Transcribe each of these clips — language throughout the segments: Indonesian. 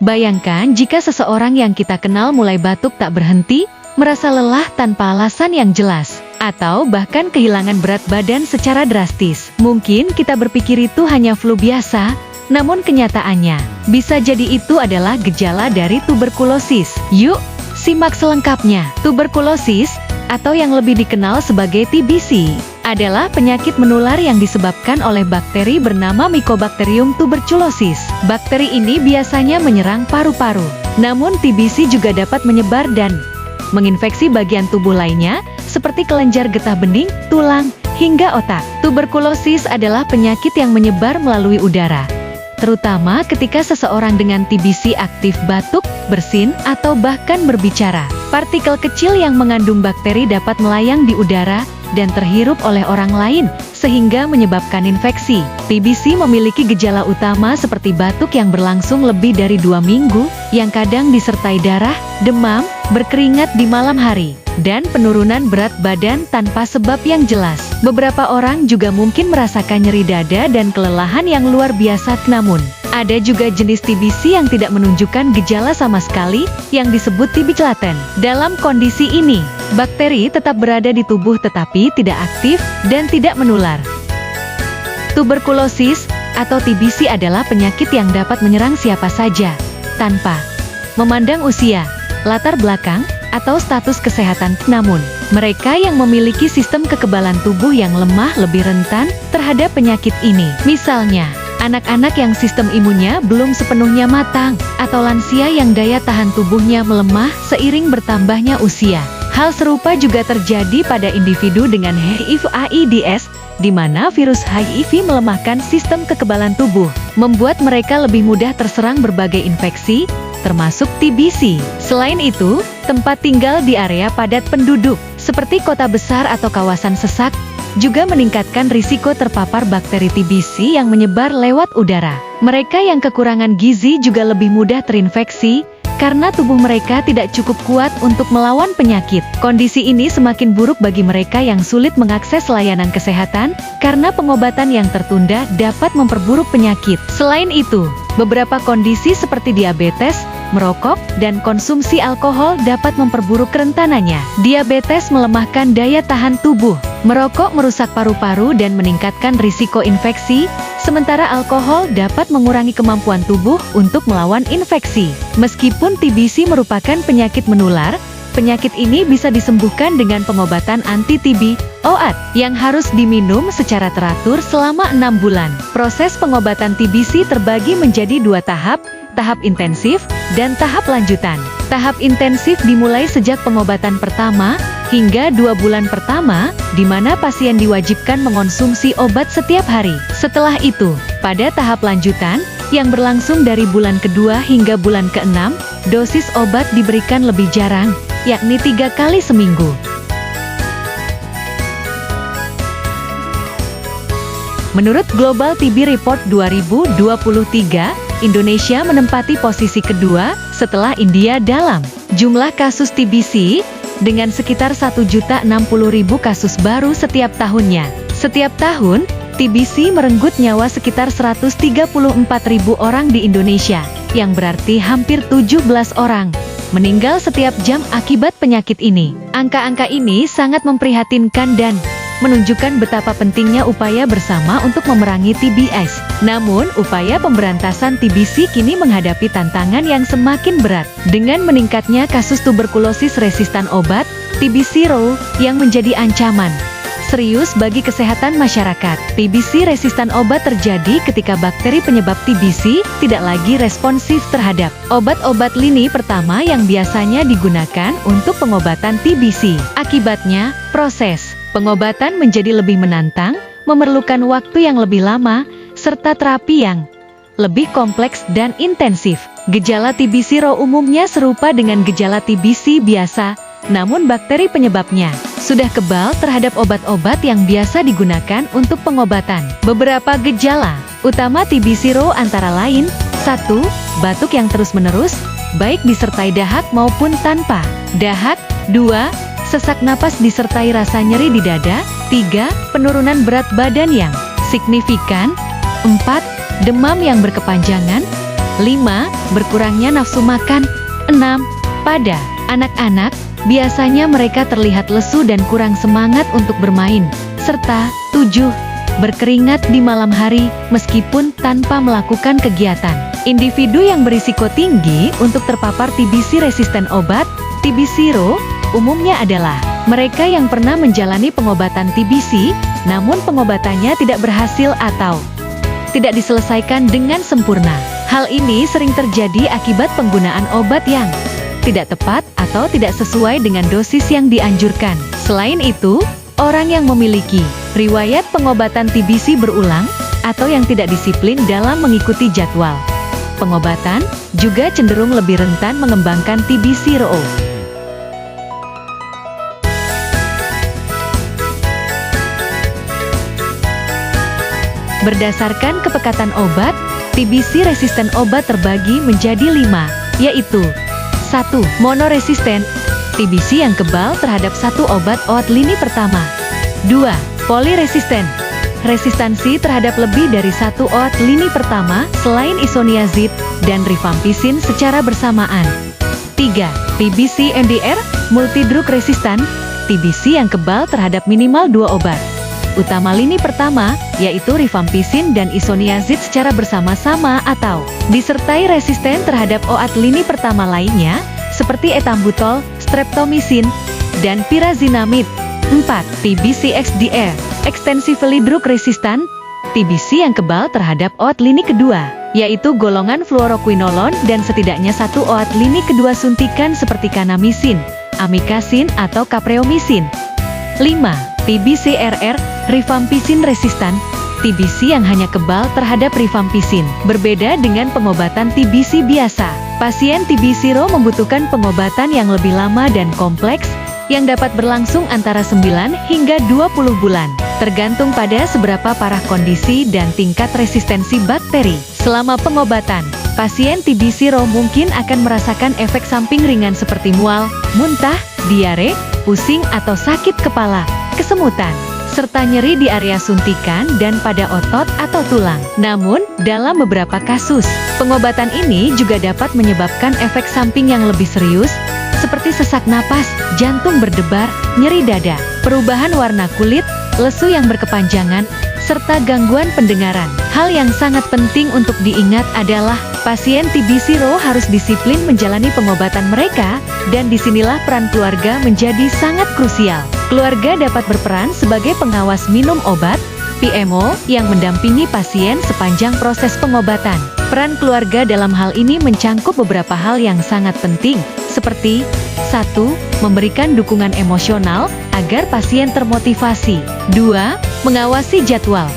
Bayangkan jika seseorang yang kita kenal mulai batuk tak berhenti, merasa lelah tanpa alasan yang jelas, atau bahkan kehilangan berat badan secara drastis. Mungkin kita berpikir itu hanya flu biasa, namun kenyataannya, bisa jadi itu adalah gejala dari tuberkulosis. Yuk, simak selengkapnya. Tuberkulosis, atau yang lebih dikenal sebagai TBC, adalah penyakit menular yang disebabkan oleh bakteri bernama Mycobacterium tuberculosis. Bakteri ini biasanya menyerang paru-paru. Namun TBC juga dapat menyebar dan menginfeksi bagian tubuh lainnya, seperti kelenjar getah bening, tulang, hingga otak. Tuberkulosis adalah penyakit yang menyebar melalui udara, terutama ketika seseorang dengan TBC aktif batuk, bersin, atau bahkan berbicara. Partikel kecil yang mengandung bakteri dapat melayang di udara dan terhirup oleh orang lain, sehingga menyebabkan infeksi. TBC memiliki gejala utama seperti batuk yang berlangsung lebih dari 2 minggu, yang kadang disertai darah, demam, berkeringat di malam hari, dan penurunan berat badan tanpa sebab yang jelas. Beberapa orang juga mungkin merasakan nyeri dada dan kelelahan yang luar biasa. Namun, ada juga jenis TBC yang tidak menunjukkan gejala sama sekali, yang disebut TB laten. Dalam kondisi ini, bakteri tetap berada di tubuh tetapi tidak aktif dan tidak menular. Tuberkulosis, atau TBC adalah penyakit yang dapat menyerang siapa saja, tanpa memandang usia, latar belakang, atau status kesehatan. Namun, mereka yang memiliki sistem kekebalan tubuh yang lemah lebih rentan terhadap penyakit ini. Misalnya, anak-anak yang sistem imunnya belum sepenuhnya matang, atau lansia yang daya tahan tubuhnya melemah seiring bertambahnya usia. Hal serupa juga terjadi pada individu dengan HIV/AIDS, di mana virus HIV melemahkan sistem kekebalan tubuh, membuat mereka lebih mudah terserang berbagai infeksi, termasuk TBC. Selain itu, tempat tinggal di area padat penduduk, seperti kota besar atau kawasan sesak, juga meningkatkan risiko terpapar bakteri TBC yang menyebar lewat udara. Mereka yang kekurangan gizi juga lebih mudah terinfeksi, karena tubuh mereka tidak cukup kuat untuk melawan penyakit. Kondisi ini semakin buruk bagi mereka yang sulit mengakses layanan kesehatan, karena pengobatan yang tertunda dapat memperburuk penyakit. Selain itu, beberapa kondisi seperti diabetes, merokok, dan konsumsi alkohol dapat memperburuk kerentanannya. Diabetes melemahkan daya tahan tubuh, merokok merusak paru-paru dan meningkatkan risiko infeksi, sementara alkohol dapat mengurangi kemampuan tubuh untuk melawan infeksi. Meskipun TBC merupakan penyakit menular, penyakit ini bisa disembuhkan dengan pengobatan anti-TB, OAT, yang harus diminum secara teratur selama 6 bulan. Proses pengobatan TBC terbagi menjadi 2 tahap, tahap intensif, dan tahap lanjutan. Tahap intensif dimulai sejak pengobatan pertama, hingga 2 bulan pertama, di mana pasien diwajibkan mengonsumsi obat setiap hari. Setelah itu, pada tahap lanjutan, yang berlangsung dari bulan kedua hingga bulan ke-6, dosis obat diberikan lebih jarang, yakni 3 kali seminggu. Menurut Global TB Report 2023, Indonesia menempati posisi kedua setelah India dalam jumlah kasus TBC, dengan sekitar 1.060.000 kasus baru setiap tahunnya. Setiap tahun, TBC merenggut nyawa sekitar 134.000 orang di Indonesia, yang berarti hampir 17 orang meninggal setiap jam akibat penyakit ini. Angka-angka ini sangat memprihatinkan dan menunjukkan betapa pentingnya upaya bersama untuk memerangi TBS. Namun, upaya pemberantasan TBC kini menghadapi tantangan yang semakin berat. Dengan meningkatnya kasus tuberkulosis resistan obat, TBC RO, yang menjadi ancaman serius bagi kesehatan masyarakat. TBC resistan obat terjadi ketika bakteri penyebab TBC tidak lagi responsif terhadap obat-obat lini pertama yang biasanya digunakan untuk pengobatan TBC. Akibatnya, proses pengobatan menjadi lebih menantang, memerlukan waktu yang lebih lama, serta terapi yang lebih kompleks dan intensif. Gejala TBC RO umumnya serupa dengan gejala TBC biasa, namun bakteri penyebabnya sudah kebal terhadap obat-obat yang biasa digunakan untuk pengobatan. Beberapa gejala utama TBC RO antara lain: 1. Batuk yang terus-menerus, baik disertai dahak maupun tanpa dahak. 2. Sesak napas disertai rasa nyeri di dada. 3. Penurunan berat badan yang signifikan. 4. Demam yang berkepanjangan. 5. Berkurangnya nafsu makan. 6. Pada anak-anak, biasanya mereka terlihat lesu dan kurang semangat untuk bermain. Serta 7. Berkeringat di malam hari, meskipun tanpa melakukan kegiatan. Individu yang berisiko tinggi untuk terpapar TBC resisten obat, TB0, umumnya adalah mereka yang pernah menjalani pengobatan TBC, namun pengobatannya tidak berhasil atau tidak diselesaikan dengan sempurna. Hal ini sering terjadi akibat penggunaan obat yang tidak tepat atau tidak sesuai dengan dosis yang dianjurkan. Selain itu, orang yang memiliki riwayat pengobatan TBC berulang atau yang tidak disiplin dalam mengikuti jadwal pengobatan juga cenderung lebih rentan mengembangkan TB0. Berdasarkan kepekatan obat, TBC resisten obat terbagi menjadi 5, yaitu 1. Monoresisten, TBC yang kebal terhadap satu obat OAT lini pertama. 2. Poliresisten, resistansi terhadap lebih dari satu OAT lini pertama selain isoniazid dan rifampicin secara bersamaan. 3. TBC MDR, multidrug resistan, TBC yang kebal terhadap minimal 2 obat utama lini pertama, yaitu rifampicin dan isoniazid secara bersama-sama atau disertai resisten terhadap OAT lini pertama lainnya, seperti etambutol, streptomycin, dan pyrazinamide. 4. TBC XDR, extensively drug resistant, TBC yang kebal terhadap OAT lini kedua, yaitu golongan fluoroquinolone dan setidaknya satu OAT lini kedua suntikan seperti kanamycin, amikacin, atau capreomycin. 5. TBC RR, rifampicin resistan, TBC yang hanya kebal terhadap rifampicin. Berbeda dengan pengobatan TBC biasa, pasien TB0 membutuhkan pengobatan yang lebih lama dan kompleks, yang dapat berlangsung antara 9 hingga 20 bulan, tergantung pada seberapa parah kondisi dan tingkat resistensi bakteri. Selama pengobatan, pasien TB0 mungkin akan merasakan efek samping ringan seperti mual, muntah, diare, pusing atau sakit kepala, kesemutan, serta nyeri di area suntikan dan pada otot atau tulang. Namun, dalam beberapa kasus, pengobatan ini juga dapat menyebabkan efek samping yang lebih serius, seperti sesak napas, jantung berdebar, nyeri dada, perubahan warna kulit, lesu yang berkepanjangan, serta gangguan pendengaran. Hal yang sangat penting untuk diingat adalah, pasien TB0 harus disiplin menjalani pengobatan mereka, dan disinilah peran keluarga menjadi sangat krusial. Keluarga dapat berperan sebagai pengawas minum obat, PMO, yang mendampingi pasien sepanjang proses pengobatan. Peran keluarga dalam hal ini mencangkup beberapa hal yang sangat penting, seperti 1. Memberikan dukungan emosional, agar pasien termotivasi. 2. Mengawasi jadwal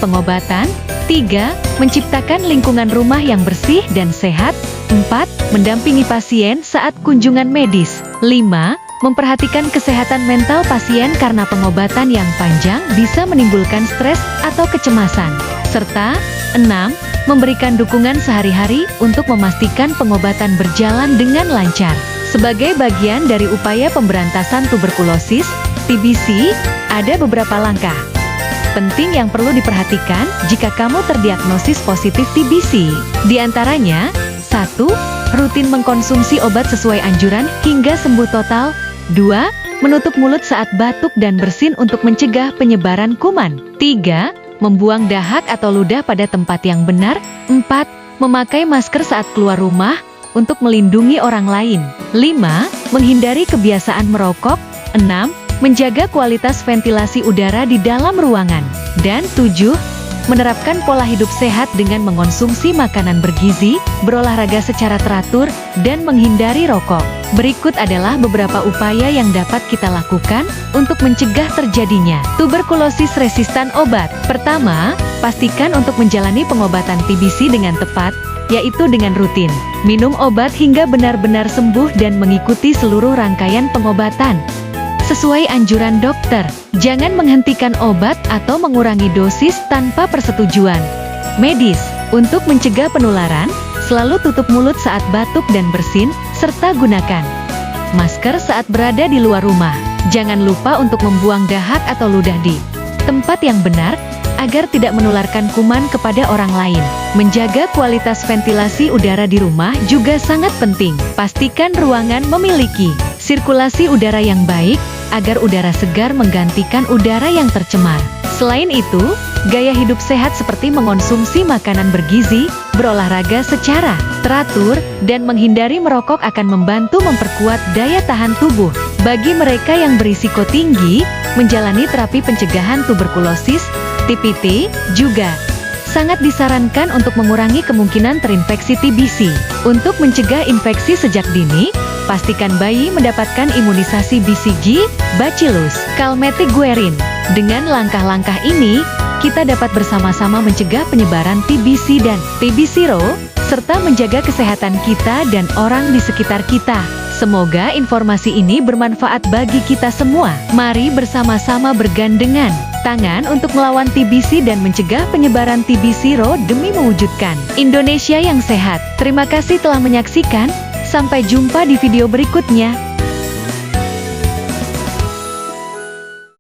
pengobatan. 3. Menciptakan lingkungan rumah yang bersih dan sehat. 4. Mendampingi pasien saat kunjungan medis. 5. Memperhatikan kesehatan mental pasien karena pengobatan yang panjang bisa menimbulkan stres atau kecemasan. Serta 6. Memberikan dukungan sehari-hari untuk memastikan pengobatan berjalan dengan lancar. Sebagai bagian dari upaya pemberantasan tuberkulosis, TBC, ada beberapa langkah penting yang perlu diperhatikan jika kamu terdiagnosis positif TBC. Di antaranya, 1. Rutin mengkonsumsi obat sesuai anjuran hingga sembuh total. 2. Menutup mulut saat batuk dan bersin untuk mencegah penyebaran kuman. 3. Membuang dahak atau ludah pada tempat yang benar. 4. Memakai masker saat keluar rumah untuk melindungi orang lain. 5. Menghindari kebiasaan merokok. 6. Menjaga kualitas ventilasi udara di dalam ruangan. Dan 7. Menerapkan pola hidup sehat dengan mengonsumsi makanan bergizi, berolahraga secara teratur, dan menghindari rokok. Berikut adalah beberapa upaya yang dapat kita lakukan untuk mencegah terjadinya tuberkulosis resistan obat. Pertama, pastikan untuk menjalani pengobatan TBC dengan tepat, yaitu dengan rutin minum obat hingga benar-benar sembuh dan mengikuti seluruh rangkaian pengobatan sesuai anjuran dokter. Jangan menghentikan obat atau mengurangi dosis tanpa persetujuan medis. Untuk mencegah penularan, selalu tutup mulut saat batuk dan bersin, serta gunakan masker saat berada di luar rumah. Jangan lupa untuk membuang dahak atau ludah di tempat yang benar, agar tidak menularkan kuman kepada orang lain. Menjaga kualitas ventilasi udara di rumah juga sangat penting. Pastikan ruangan memiliki sirkulasi udara yang baik, agar udara segar menggantikan udara yang tercemar. Selain itu, gaya hidup sehat seperti mengonsumsi makanan bergizi, berolahraga secara teratur, dan menghindari merokok akan membantu memperkuat daya tahan tubuh. Bagi mereka yang berisiko tinggi, menjalani terapi pencegahan tuberkulosis, TBC, juga sangat disarankan untuk mengurangi kemungkinan terinfeksi TBC. Untuk mencegah infeksi sejak dini, pastikan bayi mendapatkan imunisasi BCG, Bacillus, Calmette Guerin. Dengan langkah-langkah ini, kita dapat bersama-sama mencegah penyebaran TBC dan TB0, serta menjaga kesehatan kita dan orang di sekitar kita. Semoga informasi ini bermanfaat bagi kita semua. Mari bersama-sama bergandengan tangan untuk melawan TBC dan mencegah penyebaran TB0 demi mewujudkan Indonesia yang sehat. Terima kasih telah menyaksikan. Sampai jumpa di video berikutnya.